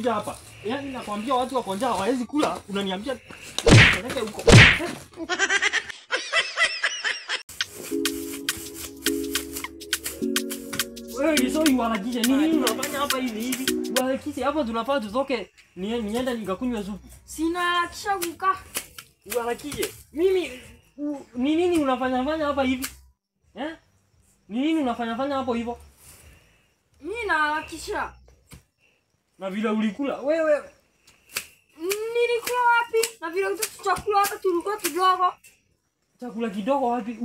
Kuja hapa. Yaani nakwambia watu wako njaa hawawezi kula, unaniambia peleke huko. Wewe sio uharakishe nini unafanya hapa hivi? Uharakishe hapa tunafaa tutoke nienda nikakunywa supu. Sina harakisha kukaa. Uharakishe. Mimi ni nini unafanya hapa hivi? Ni nini unafanya hapo hivyo? Mimi na harakisha. Na vile ulikula wewe. Nilikula wapi? Na vile chakula hata tulikuwa kidogo. Chakula kidogo wapi?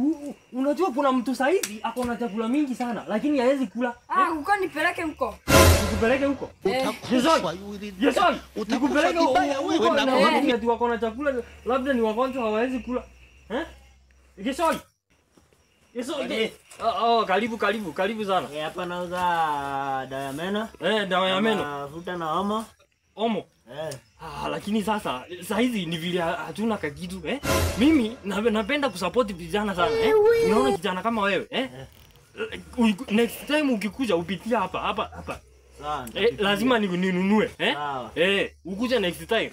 Unajua kuna mtu saizi ako na chakula mingi sana lakini hawezi kula. Uko nipeleke huko. Nikupeleke huko? Yesoi. Nikupeleke huko wewe na watu wako na chakula labda ni wagonjwa hawawezi kula. Yesoi. Karibu sana. Hapa nauza dawa ya meno. Dawa ya meno. Mafuta na omo. Omo. Lakini sasa hizi ni vile hatuna kitu Mimi napenda kusupport vijana sana Unaona kijana kama wewe next time ukikuja upitia hapa. Sawa. Lazima ninunue ukuje next time.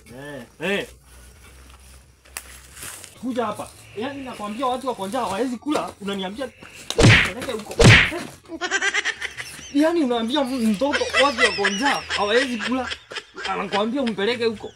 Kuja hapa. Yaani nakwambia watu wako njaa hawawezi kula, unaniambia peleke huko. Yaani unaambia mtoto watu wako njaa hawawezi kula, anakuambia umpeleke huko.